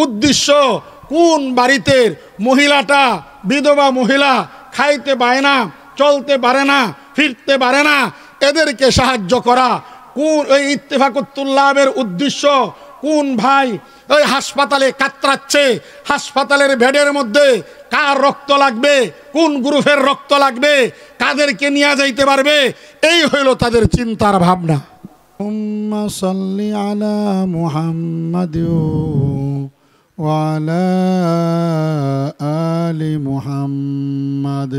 উদ্দেশ্য কোন বাড়িতে মহিলাটা বিধবা মহিলা খাইতে পায় না, চলতে পারে না, ফিরতে পারে না, এদেরকে সাহায্য করা। কোন ওই ইত্তেফাকুত তুল্লাবের উদ্দেশ্য কোন ভাই ওই হাসপাতালে কাতরাচ্ছে, হাসপাতালের বেডের মধ্যে কার রক্ত লাগবে, কোন গ্রুপের রক্ত লাগবে, কাদেরকে নিয়ে যাইতে পারবে, এই হইল তাদের চিন্তার ভাবনা। উম্মা সাল্লি আলা মুহাম্মাদ ওয়া আলা আলি মুহাম্মাদ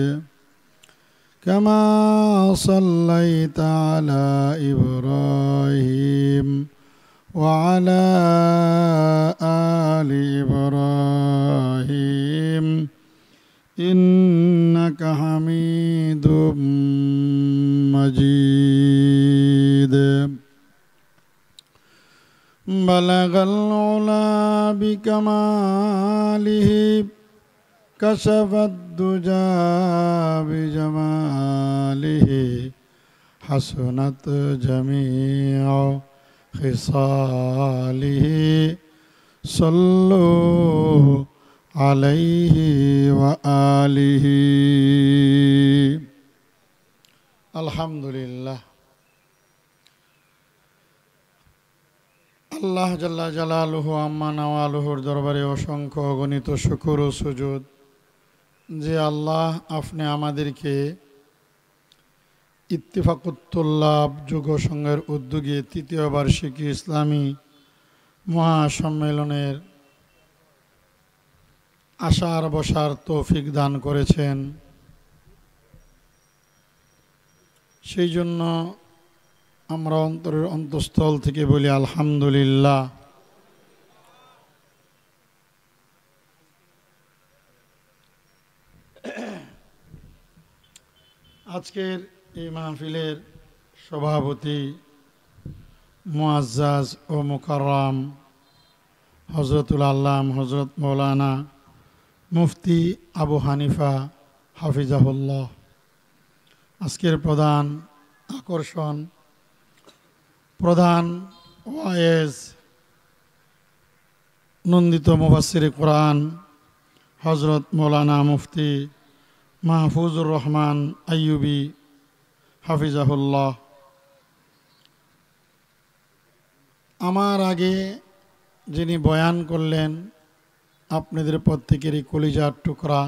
কামা সাল্লাইতা আলা ইব্রাহিম ওয়া আলা আলি ইব্রাহিম ইন্নাকা হামিদুম মাজিদ। বালাগাল উলা বিকামালিহি কাশাফাদ দুজা বিজামালিহি হাসনাত জামিউ খিসালিহি সাল্লু আলাইহি ওয়া আলিহি। আলহামদুলিল্লাহ। আল্লাহ জাল্লা জালালুহু আম্মা নাওয়ালুহুর দরবারে অসংখ্য অগণিত শুকর ও সুজুদ যে আল্লাহ আপনি আমাদেরকে ইত্তেফাকুত তুল্লাব যুব সংঘের উদ্যোগে তৃতীয় বার্ষিকী ইসলামী মহাসম্মেলনের আসার বসার তৌফিক দান করেছেন। সেই জন্য আমরা অন্তরের অন্তঃস্থল থেকে বলি আলহামদুলিল্লাহ। আজকের এই মাহফিলের সভাপতি মুআজ্জাজ ও মুকাররম হযরতুল আল্লাম হযরত মৌলানা মুফতি আবু হানিফা হাফিজাহুল্লাহ। আজকের প্রধান আকর্ষণ, প্রধান ওয়াইজ, নন্দিত মুফাসসিরে কোরআন হযরত মৌলানা মুফতি মাহফুজুর রহমান আইয়ুবী হাফিজাহুল্লাহ। আমার আগে যিনি বয়ান করলেন আপনাদের প্রত্যেকেরই কলিজার টুকরা,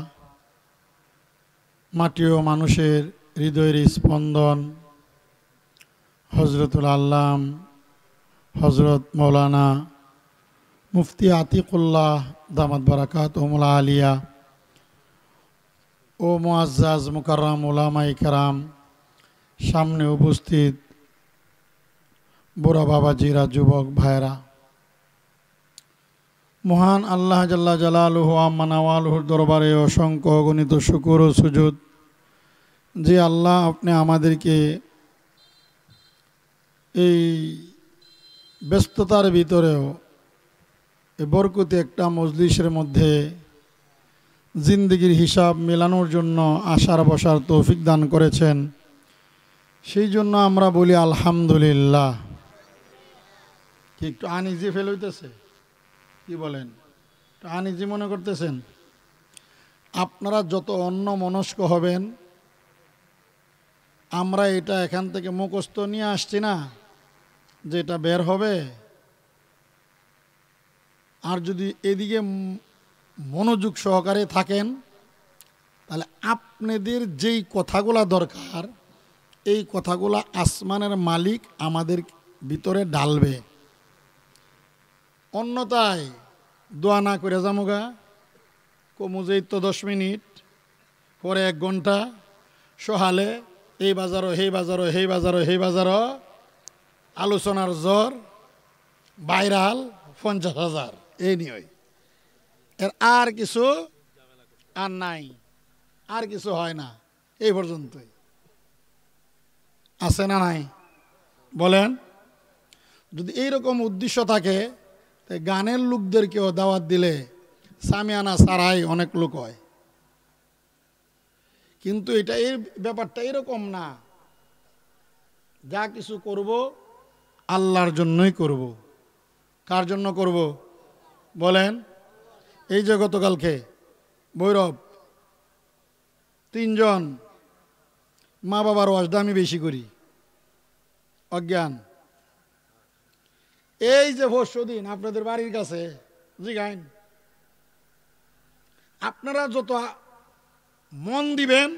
মাটি ও মানুষের হৃদয়ের স্পন্দন হযরতুল আল্লাম হযরত মৌলানা মুফতি আতিকুল্লাহ দামাত বারাকাতুহুল আলিয়া ও মুআজ্জাজ মুকাররম উলামায়ে কেরাম, সামনে উপস্থিত বুড়া বাবাজিরা, যুবক ভাইরা, মহান আল্লাহ জাল্লা জালালুহু আম্মা নাওয়ালুহুর দরবারে অসংখ্য অগণিত শুকর ও সুজুদ যে আল্লাহ আপনি আমাদেরকে এই ব্যস্ততার ভিতরেও এই বরকতি একটা মজলিসের মধ্যে জিন্দেগির হিসাব মেলানোর জন্য আসার বসার তৌফিক দান করেছেন। সেই জন্য আমরা বলি আলহামদুলিল্লাহ। কি একটু আনইজি ফেল হইতেছে? কি বলেন? একটু আনইজি মনে করতেছেন? আপনারা যত অন্য মনস্ক হবেন, আমরা এটা এখান থেকে মুখস্থ নিয়ে আসছি না, যেটা বের হবে, আর যদি এদিকে মনোযোগ সহকারে থাকেন তাহলে আপনাদের যেই কথাগুলা দরকার এই কথাগুলা আসমানের মালিক আমাদের ভিতরে ঢালবে। অন্যথায় দোয়া না করে যামুগা, কমুজেই তো 10 মিনিট, পরে 1 ঘন্টা, সহালে এই বাজারও সেই বাজারও সেই বাজারও সেই বাজারও, আলোচনার জ্বর, ভাইরাল 50,000, এই নিয়ে এর আর কিছু আর নাই, আর কিছু হয় না। এই পর্যন্তই আছে না নাই বলেন? যদি এইরকম উদ্দেশ্য থাকে গানের লোকদেরকেও দাওয়াত দিলে সামিয়ানা সারাই অনেক লোক হয়, কিন্তু এটা এই ব্যাপারটা এরকম না। যা কিছু করব আল্লাহর জন্যই করব। কার জন্য করব বলেন? এই যে গতকালকে ভৈরব 3 জন মা বাবার ওয়াজটা আমি বেশি করি, অজ্ঞান। এই যে পরশুদিন আপনাদের বাড়ির কাছে জিগাইন, আপনারা যত মন দিবেন,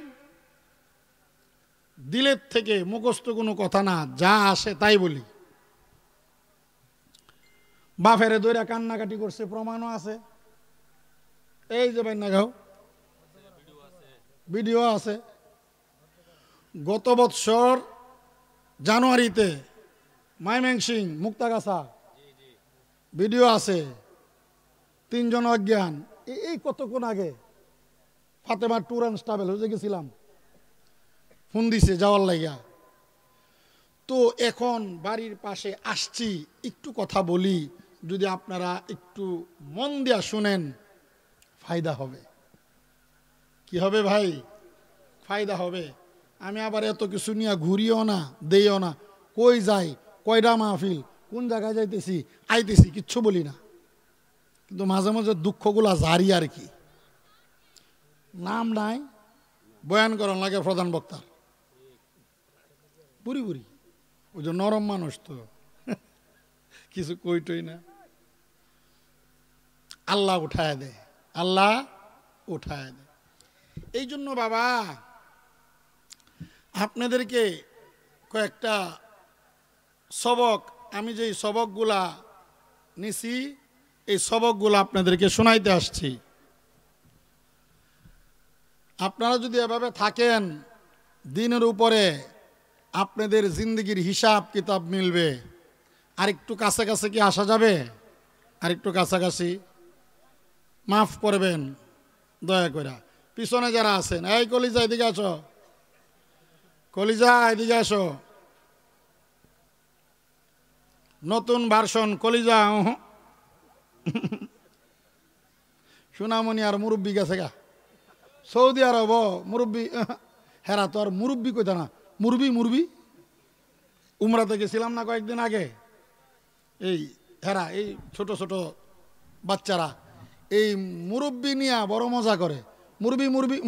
দিলের থেকে মুখস্থ কোনো কথা না, যা আসে তাই বলি। বাফেরে দইরা কান্নাকাটি করছে, প্রমাণও আছে। এই যে ভাই না গাও ভিডিও আছে। গত বৎসর জানুয়ারিতে ময়মনসিংহ মুক্তাগাছা ভিডিও আছে, 3 জন অজ্ঞান। এই কতক্ষণ আগে ফাতেমা ট্যুর অ্যান্ড ট্রাভেল হয়ে গেছিলাম, ফোন দিছে যাওয়ার লাইগা। তো এখন বাড়ির পাশে আসছি, একটু কথা বলি, যদি আপনারা একটু মন দিয়া শুনেন ফায়দা হবে। কি হবে ভাই? ফায়দা হবে। আমি আবার এত কিছু নিয়ে ঘুরিও না, দেইও না, কই যাই, কয়টা মাহফিল, কোন জায়গায় যাইতেছি, আইতেছি, কিচ্ছু বলি না। কিন্তু মাঝে মাঝে দুঃখগুলা জারি আর কি। নাম নাই, বয়ান করার লাগে প্রধান বক্তার, বুড়ি বুড়ি, ওই যে নরম মানুষ তো কিছু কইটই না। আল্লাহ উঠায় দেয়, আল্লাহ উঠায় দেয়। এই জন্য বাবা আপনাদেরকে কয়েকটা সবক, আমি যে সবকগুলা নিছি, এই সবকগুলা আপনাদেরকে শোনাইতে আসছি। আপনারা যদি এভাবে থাকেন, দিনের উপরে আপনাদের জিন্দগির হিসাব কিতাব মিলবে। আর একটু কাছাকাছি কি আসা যাবে? আর একটু কাছাকাছি মাফ করবেন দয়া করে। পিছনে যারা আছেন, এই কলিজা এদিকে আসো, কলিজা এদিকে আসো। নতুন ভার্সন কলিজা সোনামণি আর মুরব্বী গেছে গা সৌদি আরব, মুরব্বী হেরা তো আর মুরব্বী কইতা না, মুরবি মুরবি। উমরাতে গেছিলাম না কয়েকদিন আগে, এই হেরা এই ছোট ছোট বাচ্চারা এই মুরব্বী নিয়ে বড় মজা করে, মুরবি মুরবি।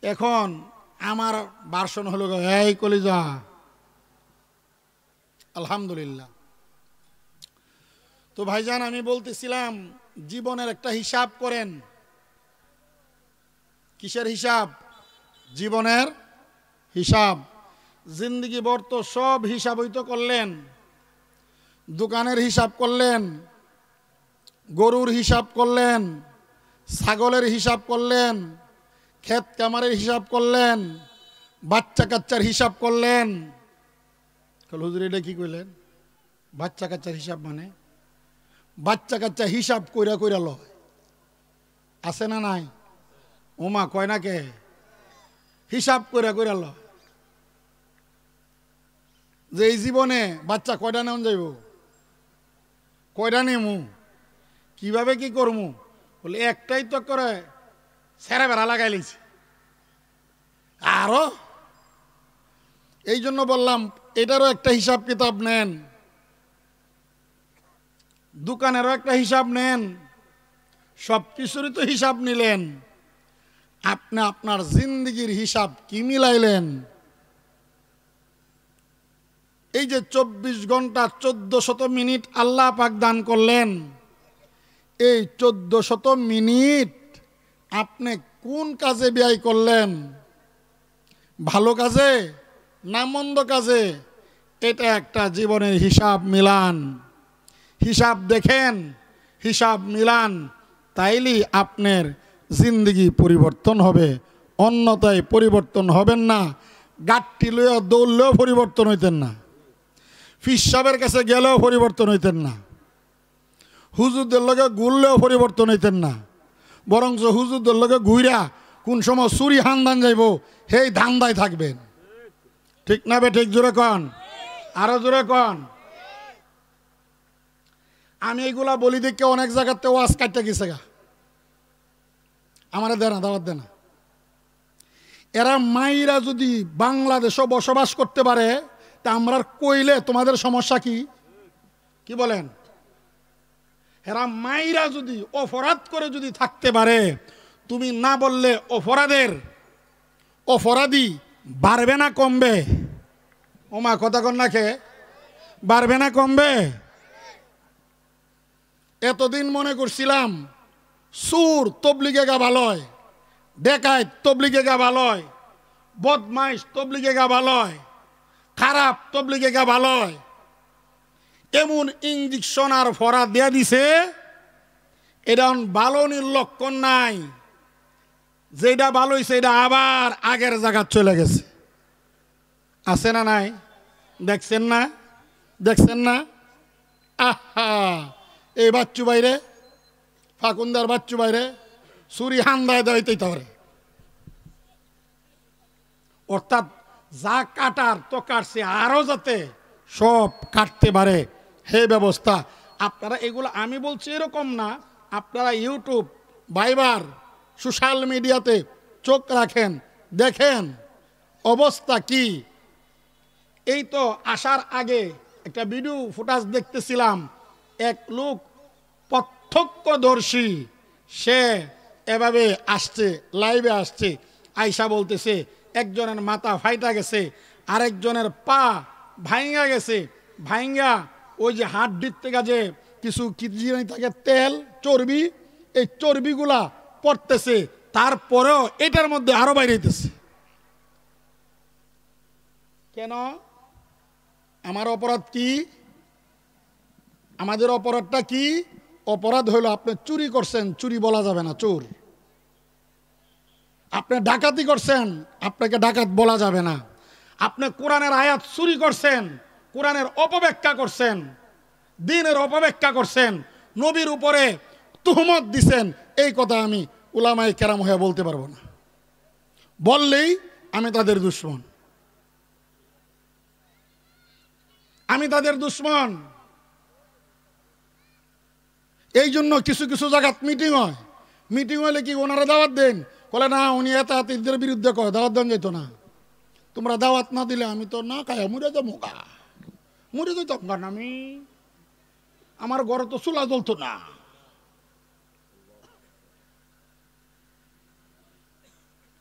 এখন আমার ভার্সন হলো এই কলিজা। আলহামদুলিল্লাহ। তো ভাইজান আমি বলতেছিলাম, জীবনের একটা হিসাব করেন। কিসের হিসাব? জীবনের হিসাব। জিন্দগি ভর তো সব হিসাব হইতো করলেন, দোকানের হিসাব করলেন, গরুর হিসাব করলেন, ছাগলের হিসাব করলেন, ক্ষেত কামারের হিসাব করলেন, বাচ্চা কাচ্চার হিসাব করলেন। হুজুর এটা কি কইলেন? বাচ্চা কাচ্চার হিসাব মানে বাচ্চা কাচ্চা হিসাব কইরা কইরা লয়, আছে না নাই? ওমা কয় না কে? হিসাব কইরা কইরা লয় যে এই জীবনে বাচ্চা কয়টা নেওয়া যাইব, কয়টা নেমু, কিভাবে কি করমু, বলে একটাই তো করে সেরা বেড়া লাগাই লিছি। আরো এই জন্য বললাম এটারও একটা হিসাব কিতাব নেন, দোকানেরও একটা হিসাব নেন, সব কিছুরই তো হিসাব নিলেন। আপনি আপনার জিন্দগির হিসাব কি মিলাইলেন? এই যে 24 ঘন্টা 1400 মিনিট আল্লাহ পাক দান করলেন, এই 1400 মিনিট আপনি কোন কাজে ব্যয় করলেন? ভালো কাজে না মন্দ কাজে? এটা একটা জীবনের হিসাব মিলান। হিসাব দেখেন, হিসাব মিলান, তাইলেই আপনার জিন্দগি পরিবর্তন হবে, অন্যথায় পরিবর্তন হবেন না। গাঠটি লইয়া দৌড়লেও পরিবর্তন হইতেন না, ফিস সাহেবের কাছে গেলেও পরিবর্তন হইতেন না, হুজুরদের লগে ঘুরলেও পরিবর্তন হইতেন না। বরঞ্চ হুজুরদের লগে ঘুইরা কোন সময় চুরি হান্দান যাইব সেই ধান্দায় থাকবেন। ঠিক না বে ঠিক? জোরে কন, আরো জোরে কন। আমি এইগুলা বলি দেখে অনেক জায়গাতে ওয়াজ কাটতে গেছে গা, আমার দেয় না, দাওয়াত দেয় না। এরা মাইরা যদি বাংলাদেশও বসবাস করতে পারে, তা আমরা কইলে তোমাদের সমস্যা কি? কি বলেন? হেরা মাইরা যদি অপরাধ করে যদি থাকতে পারে, তুমি না বললে অপরাধী বাড়বে না কমবে? ওমা কথা কন না খে, বাড়বে না কমবে? এতদিন মনে করছিলাম সুর তবলিগে গা ভালয়, ডেকায় তবলিগে গা ভালয়, বদমাইশ তবলিগে গা ভালয়, খারাপ তবলিগে গা ভালয়। এমন ইঞ্জেকশন আর ফরা দেয়া দিছে, এটা ভালো লক্ষণ নাই। যেটা ভালো হয়েছে এটা আবার আগের জায়গা চলে গেছে। আছে না নাই? দেখছেন না? আহা, এই বাচ্চু বাইরে, ফাকুন্দার বাচ্চু বাইরে ছুরি হান্দায় দেওয়াইতেই তাহলে, অর্থাৎ যা কাটার তো কাটছে, আরো যাতে সব কাটতে পারে হে ব্যবস্থা। আপনারা এগুলো আমি বলছি এরকম না, আপনারা ইউটিউব, ভাইবার, সোশ্যাল মিডিয়াতে চোখ রাখেন, দেখেন অবস্থা কি। এই তো আসার আগে একটা ভিডিও ফুটেজ দেখতেছিলাম, এক লোক প্রত্যক্ষদর্শী, সে এভাবে আসছে, লাইভে আসছে, আয়সা বলতেছে একজনের মাথা ফাইটা গেছে, আরেকজনের পা ভাইঙ্গা গেছে, ভাইঙ্গা ওই যে হাড্ডির থেকে যে কিছু থাকে তেল চর্বি, এই চর্বিগুলা পড়তেছে, তারপরেও এটার মধ্যে আরো বাইরে হইতেছে। কেন? আমার অপরাধ কি? আমাদের অপরাধটা কি? অপরাধ হইল আপনি চুরি করছেন, চুরি বলা যাবে না চোর। আপনি ডাকাতি করছেন, আপনাকে ডাকাত বলা যাবে না। আপনি কোরআনের আয়াত চুরি করছেন, কোরআনের অপব্যাখ্যা করছেন, দ্বীনের অপব্যাখ্যা করছেন, নবীর উপরে তুহমত দিছেন, এই কথা আমি উলামায়ে কেরাম হয়ে বলতে পারবো না। বললেই আমি তাদের দুশমন, আমি তাদের দুশমন। এই জন্য কিছু কিছু জায়গাত মিটিং হয়, মিটিং হলে কি ওনারা দাওয়াত দেন, বলে না উনি এদের বিরুদ্ধে কয়, দাওয়াত দেন যেত না। তোমরা দাওয়াত না দিলে আমি তো না খাই মুড়ে যাবো, মুড়ে যেতাম গান আমি, আমার ঘরে তো চুলা জ্বলতো না।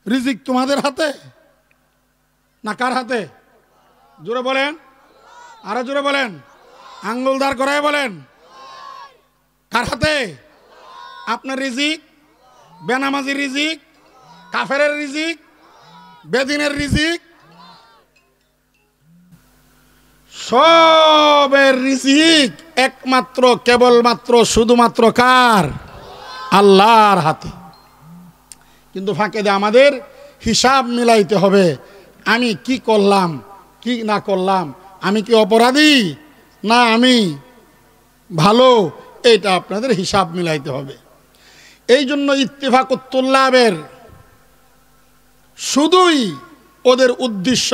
রিজিক তোমাদের হাতে না কার হাতে? জোরে বলেন, আরো জোরে বলেন, আঙ্গুল দাঁড় করায় বলেন, কার হাতে? আপনার রিজিক, বেনামাজির রিজিক, কাফেরের রিজিক, বেদিনের রিজিক, সবের রিজিক একমাত্র কেবলমাত্র শুধুমাত্র কার? আল্লাহর হাতে। কিন্তু ফাঁকে দিয়ে আমাদের হিসাব মিলাইতে হবে, আমি কি করলাম কি না করলাম, আমি কি অপরাধী না আমি ভালো, এইটা আপনাদের হিসাব মিলাইতে হবে। এই জন্য ইত্তেফাকুত তুল্লাবের শুধুই ওদের উদ্দেশ্য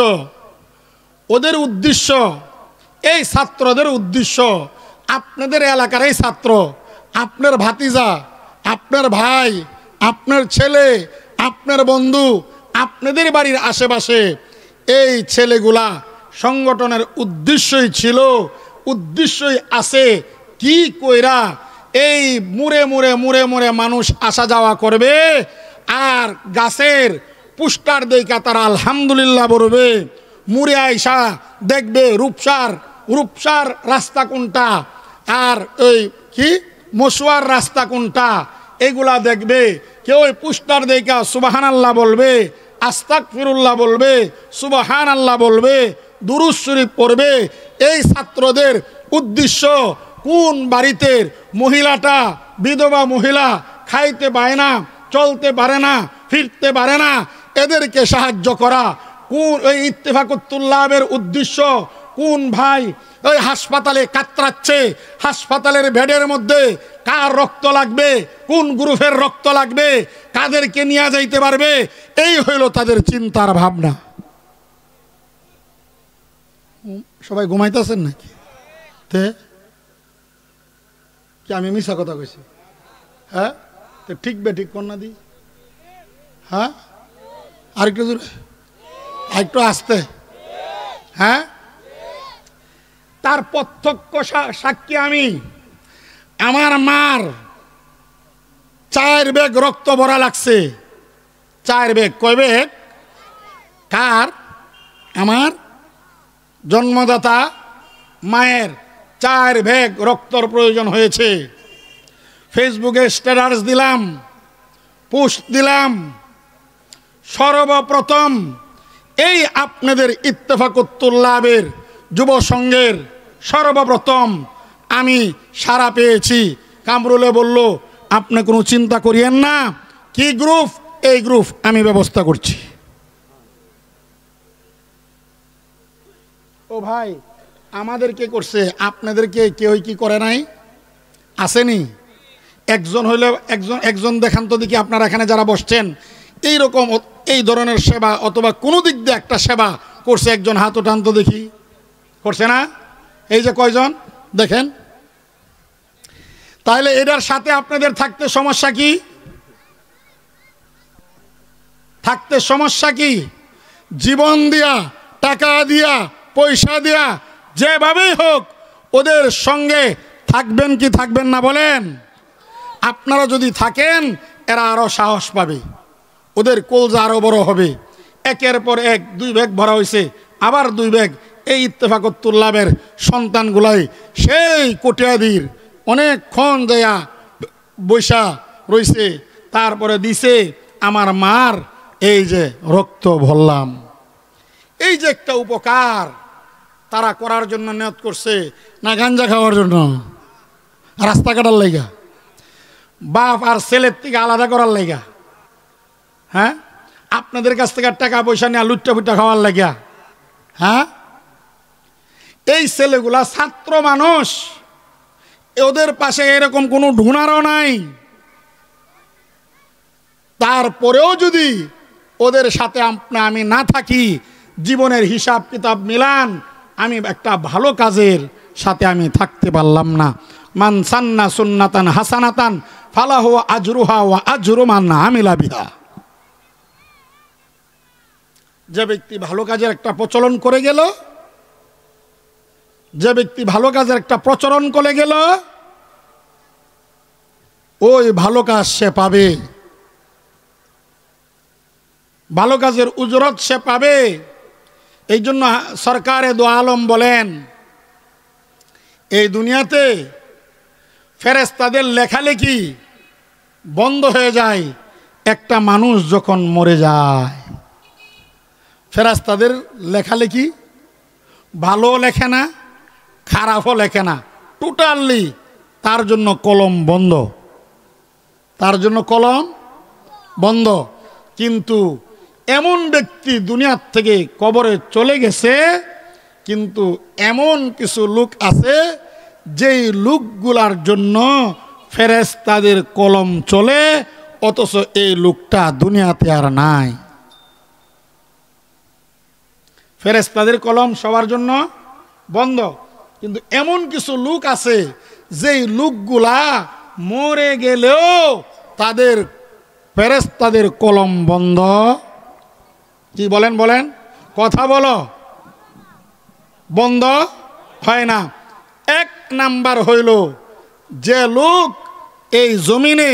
এই ছাত্রদের উদ্দেশ্য, আপনাদের এলাকার এই ছাত্র, আপনার ভাতিজা, আপনার ভাই, আপনার ছেলে, আপনার বন্ধু, আপনাদের বাড়ির আশেপাশে এই ছেলেগুলা সংগঠনের উদ্দেশ্যই আছে কি কইরা এই মুড়ে মুড়ে মানুষ আসা যাওয়া করবে, আর গাছের পুষ্টার দেখা তারা আলহামদুলিল্লাহ বলবে, মুড়ে আইসা দেখবে রূপসার রাস্তা কোনটা, আর ওই কি মশুয়ার রাস্তা কোনটা, এগুলা দেখবে। কেউ ওই পুষ্টার দেখা সুবহানাল্লাহ বলবে, আস্তাগফিরুল্লাহ বলবে, সুবহানাল্লাহ বলবে, দুরূদ শরীফ পড়বে। এই ছাত্রদের উদ্দেশ্য কোন বাড়িতে মহিলাটা বিধবা মহিলা, খাইতে পায় না, চলতে পারে না, ফিরতে পারে না, এদেরকে সাহায্য করা। কোন ওই ইত্তেফাকুত তুল্লাবের উদ্দেশ্য কোন ভাই ওই হাসপাতালে কাতরাচ্ছে, হাসপাতালের বেডের মধ্যে কার রক্ত লাগবে, কোন গ্রুপের রক্ত লাগবে, কাদেরকে নিয়ে যাইতে পারবে, এই হইল তাদের চিন্তার ভাবনা। সবাই ঘুমাইতেছেন নাকি? কি আমি মিশা কথা কইছি? হ্যাঁ, তো ঠিক ঠিক কন্যা দি, হ্যাঁ আরেকটু জোরে, আরেকটু আসতে, হ্যাঁ। তার প্রত্যক্ষ সাক্ষী আমি, আমার মার 4 ব্যাগ রক্ত ভরা লাগছে। 4 ব্যাগ। কয় ব্যাগ? কার? আমার জন্মদাতা মায়ের 4 ব্যাগ রক্তর প্রয়োজন হয়েছে। ফেসবুকে স্ট্যাটাস দিলাম, পোস্ট দিলাম। সর্বপ্রথম এই আপনাদের ইত্তেফাকুত তুল্লাবের যুব সংঘের সর্বপ্রথম আমি সাড়া পেয়েছি। কামরুলে বলল, আপনি কোনো চিন্তা করিয়েন না, কি গ্রুপ? এই গ্রুপ আমি ব্যবস্থা করছি। ও ভাই, আমাদেরকে করছে, আপনাদেরকে কেউ কি করে নাই? আসেনি? একজন হইলে একজন দেখান তো দেখি, আপনারা এখানে যারা বসছেন এইরকম এই ধরনের সেবা অথবা কোনো দিক দিয়ে একটা সেবা করছে একজন? হাত ওঠান তো দেখি। করছে না? এই যে কয়জন দেখেন। তাহলে এটার সাথে আপনাদের থাকতে সমস্যা কি? থাকতে সমস্যা কি? জীবন দিয়া, টাকা দিয়া, পয়সা দিয়া, যেভাবেই হোক ওদের সঙ্গে থাকবেন কি থাকবেন না বলেন? আপনারা যদি থাকেন এরা আরো সাহস পাবে, ওদের কলজা আরো বড় হবে। একের পর এক 2 ব্যাগ ভরা হয়েছে, আবার 2 ব্যাগ। এই ইত্তেফাকুত তুল্লাবের সন্তানগুলাই সেই কোটিয়াদির অনেকক্ষণ দেয়া বৈশা রইছে, তারপরে দিছে আমার মার এই যে রক্ত ভরলাম। এই যে একটা উপকার তারা করার জন্য নিয়ত করছে, না গাঞ্জা খাওয়ার জন্য, রাস্তা কাটার লাইগা, বাপ আর ছেলের থেকে আলাদা করার লাইগা? হ্যাঁ, আপনাদের কাছ থেকে টাকা পয়সা নিয়ে লুট্টা ফুট্টা খাওয়ার লাগিয়া? হ্যাঁ, এই ছেলেগুলা ছাত্র মানুষ, ওদের পাশে এরকম কোনো ঢুনারও নাই। তারপরেও যদি ওদের সাথে আমি না থাকি, জীবনের হিসাব কিতাব মিলান, আমি একটা ভালো কাজের সাথে আমি থাকতে পারলাম না। মান সান্না সুন্নাতান হাসানাতান ফালাহু আজরুহা ওয়া আজরু মান আমিলা বিহা। যে ব্যক্তি ভালো কাজের একটা প্রচলন করে গেল, যে ব্যক্তি ভালো কাজের একটা প্রচলন করে গেল, ওই ভালো কাজ সে পাবে, ভালো কাজের উজরত সে পাবে। এই জন্য সরকারে দো আলম বলেন, এই দুনিয়াতে ফেরেশতাদের লেখালেখি বন্ধ হয়ে যায় একটা মানুষ যখন মরে যায়। ফেরেশতাদের লেখালেখি ভালো লেখে না, খারাপও লেখে না, টোটালি তার জন্য কলম বন্ধ, তার জন্য কলম বন্ধ। কিন্তু এমন ব্যক্তি দুনিয়ার থেকে কবরে চলে গেছে, কিন্তু এমন কিছু লোক আছে যেই লোকগুলার জন্য ফেরেশতাদের কলম চলে, অথচ এই লোকটা দুনিয়াতে আর নাই। ফেরেশতাদের কলম সবার জন্য বন্ধ, কিন্তু এমন কিছু লোক আছে যেই লোকগুলা মরে গেলেও তাদের ফেরেশতাদের কলম বন্ধ। কি বলেন বলেন, কথা বলো, বন্ধ হয় না। 1 নাম্বার হইল যে লোক এই জমিনে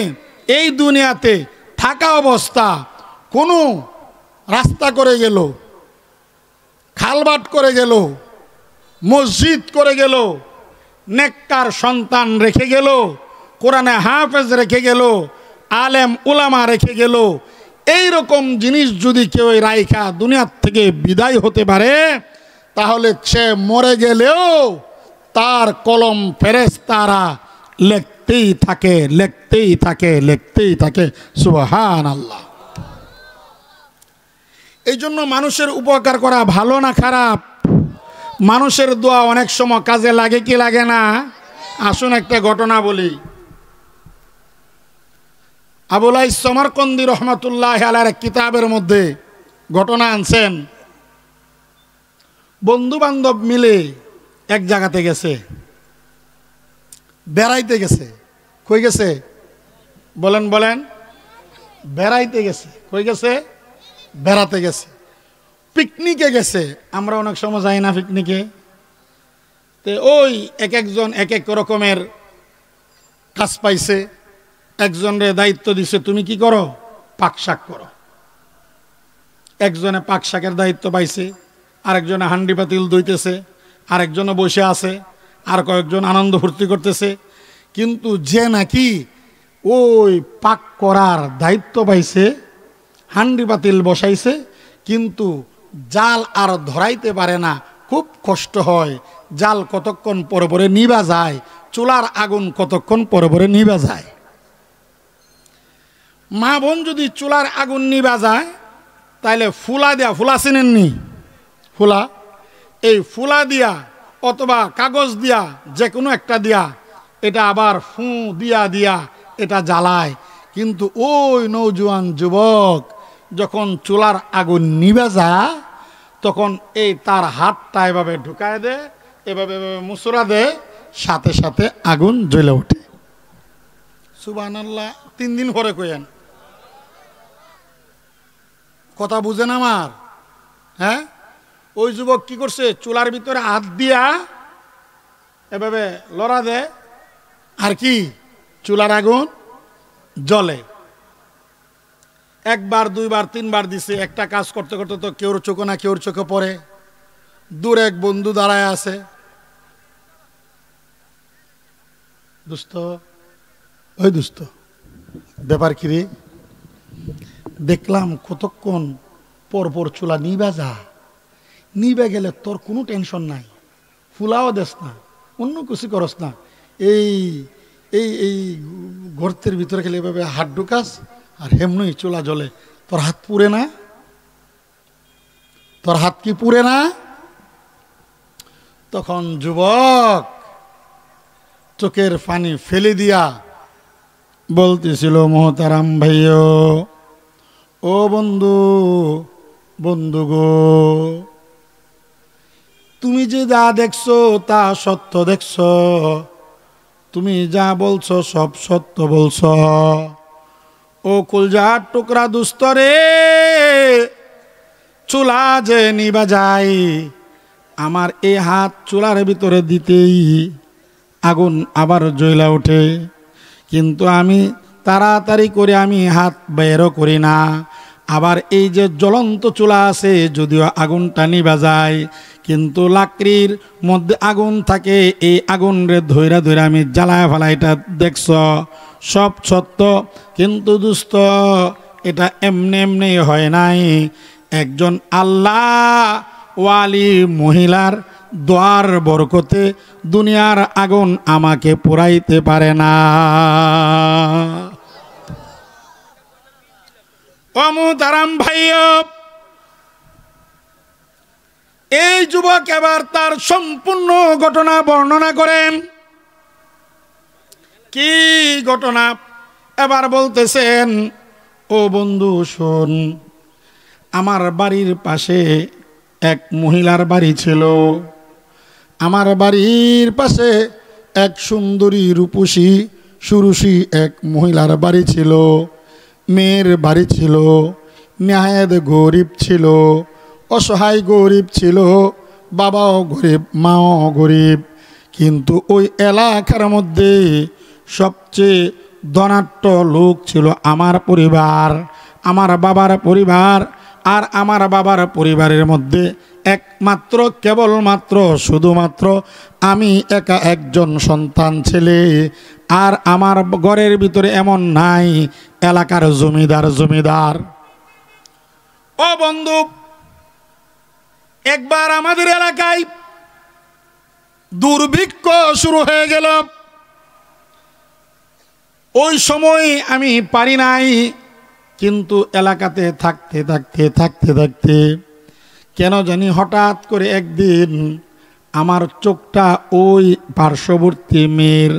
এই দুনিয়াতে থাকা অবস্থা কোনো রাস্তা করে গেল, খালবাট করে গেল, মসজিদ করে গেল, নেককার সন্তান রেখে গেল, কোরআনে হাফেজ রেখে গেল, আলেম উলামা রেখে গেল, এই রকম জিনিস যদি কেউ রাইখা দুনিয়ার থেকে বিদায় হতে পারে, তাহলে সে মরে গেলেও তার কলম ফেরেশতারা লিখতেই থাকে, লিখতেই থাকে, লিখতেই থাকে। সুবহানাল্লাহ। এই জন্য মানুষের উপকার করা ভালো না খারাপ? মানুষের দোয়া অনেক সময় কাজে লাগে কি লাগে না? আসুন একটা ঘটনা বলি। আবুল আইস সমরকন্দি রহমতুল্লাহ আলাইহির কিতাবের মধ্যে ঘটনা আনছেন। বন্ধু বান্ধব মিলে এক জায়গাতে গেছে, বেড়াইতে গেছে। কই গেছে বলেন বলেন? বেড়াইতে গেছে। কই গেছে? বেড়াতে গেছে, পিকনিকে গেছে। আমরা অনেক সময় যাই না পিকনিকে? তো ওই এক একজন এক এক রকমের কাজ পাইছে, একজনের দায়িত্ব দিছে তুমি কি করো, পাক শাক করো। একজনে পাক শাকের দায়িত্ব পাইছে, আরেকজনে হান্ডি পাতিল ধুইতেছে, আরেকজনে বসে আছে, আর কয়েকজন আনন্দ ফুর্তি করতেছে। কিন্তু যে নাকি ওই পাক করার দায়িত্ব পাইছে, হান্ডি পাতিল বসাইছে, কিন্তু জাল আর ধরাইতে পারে না, খুব কষ্ট হয়। জাল কতক্ষণ পরে পরে নিভা যায়, চুলার আগুন কতক্ষণ পরে পরে নিভা যায়। মা বোন যদি চুলার আগুন নিভা যায়, তাইলে ফুলা দিয়া, ফুলা চিনেননি ফুলা, এই ফুলা দিয়া অথবা কাগজ দিয়া, যে কোনো একটা দিয়া, এটা আবার ফু দিয়া দিয়া এটা জ্বালায়। কিন্তু ওই নৌজওয়ান যুবক যখন চুলার আগুন নিভে যায়, তখন এই তার হাতটা এভাবে ঢুকায় দে, এভাবে এভাবে মুসুরা দে, সাথে সাথে আগুন জ্বলে ওঠে। সুবহানাল্লাহ। 3 দিন পরে কইেন, কথা বুঝেন আমার? হ্যাঁ, ওই যুবক কি করছে, চুলার ভিতরে হাত দিয়া এভাবে লড়া দে, আর কি চুলার আগুন জ্বলে। একবার, দুইবার, তিনবার দিছে। একটা কাজ করতে করতে তো কেউর চোখে না কেউর চোখে পড়ে। দূরে এক বন্ধু দাঁড়ায় আছে, দোস্ত, ওই দোস্ত, ব্যাপার কি রে? দেখলাম কতক্ষণ পর পর চুলা নিবা যা, নিবে গেলে তোর কোনো টেনশন নাই, ফুলাও দেস না, অন্য কিছু করস না, এই এই এই গর্তের ভিতরে গেলে এভাবে হাত ঢুকাস আর হেমনই চুলা জ্বলে। তোর হাত পুড়ে না? তোর হাত কি পুড়ে না? তখন যুবক চোখের পানি ফেলে দিয়া বলতেছিল, মোহতারাম ভাইও, ও বন্ধু, বন্ধু গো, তুমি যে যা দেখছো তা সত্য দেখছো, তুমি যা বলছো সব সত্য বলছো। ও কুলজার টুকরা দুস্তরে, চুলা যে নিবা যায়, আমার এই হাত চুলার ভিতরে দিতেই আগুন আবার জ্বলা ওঠে। কিন্তু আমি তাড়াতাড়ি করে আমি হাত বেরও করি না। আবার এই যে জ্বলন্ত চুলা আছে, যদিও আগুনটা নিভা যায়, কিন্তু লাকড়ির মধ্যে আগুন থাকে, এই আগুন রে ধৈরা ধৈরা আমি জ্বালায় ফেলা। এটা দেখছ সব সত্য, কিন্তু দুস্থ এটা এমনি এমনি হয় নাই। একজন আল্লাহ ওয়ালি মহিলার দোয়ার বরকতে দুনিয়ার আগুন আমাকে পোড়াইতে পারে না। ও মুহতারাম ভাইও, এই যুবক এবার তার সম্পূর্ণ ঘটনা বর্ণনা করেন। কি ঘটনা? এবার বলতেছেন, ও বন্ধু শোন, আমার বাড়ির পাশে এক মহিলার বাড়ি ছিল। আমার বাড়ির পাশে এক সুন্দরী রূপসী সুরুষী এক মহিলার বাড়ি ছিল। মেয়ের বাড়ি ছিল, নেহায়েত গরিব ছিল, অসহায় গরিব ছিল, বাবাও গরিব, মাও গরিব। কিন্তু ওই এলাকার মধ্যে সবচেয়ে ধনাঢ্য লোক ছিল আমার পরিবার, আমার বাবার পরিবার। আর আমার বাবার পরিবারের মধ্যে একমাত্র, কেবলমাত্র, শুধুমাত্র আমি একা একজন সন্তান ছেলে। আর আমার ঘরের ভিতরে এমন নাই এলাকার জমিদার। ও বন্ধু, একবার আমাদের এলাকায় দুর্ভিক্ষ শুরু হয়ে গেল। ওই সময় আমি পারি নাই, কিন্তু এলাকাতে থাকতে থাকতে থাকতে থাকতে কেন জানি হঠাৎ করে একদিন আমার চোখটা ওই পার্শ্ববর্তী মেয়ের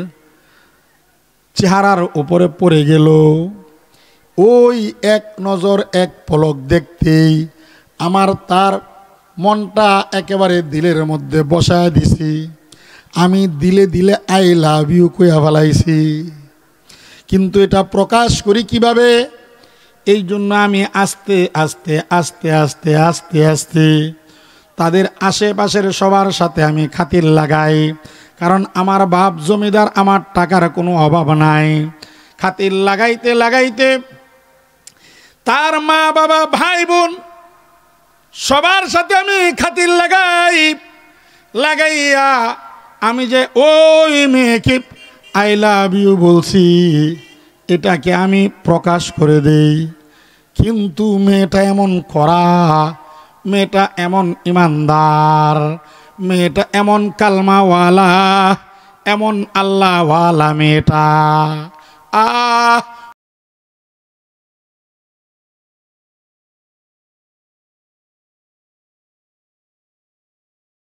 চেহারার উপরে পড়ে গেল। ওই এক নজর এক পলক দেখতেই আমার তার মনটা একেবারে দিলের মধ্যে বসায় দিছি। আমি দিলে দিলে আই লাভ ইউ কইয়া ফেলাইছি, কিন্তু এটা প্রকাশ করি কিভাবে? এই জন্য আমি আস্তে আস্তে আস্তে আস্তে আস্তে আস্তে তাদের আশেপাশের সবার সাথে আমি খাতির লাগাই। কারণ আমার বাপ জমিদার, আমার টাকার কোনো অভাব নাই। খাতির লাগাইতে লাগাইতে তার মা বাবা ভাই বোন সবার সাথে আমি খাতির লাগাইয়া আমি যে ওই মেয়েকে আই লাভ ইউ বলছি, এটাকে আমি প্রকাশ করে দেই। কিন্তু মেয়েটা এমন করা, মেয়েটা এমন ইমানদার, মেয়েটা এমন কালমাওয়ালা, এমন আল্লাহওয়ালা মেয়েটা।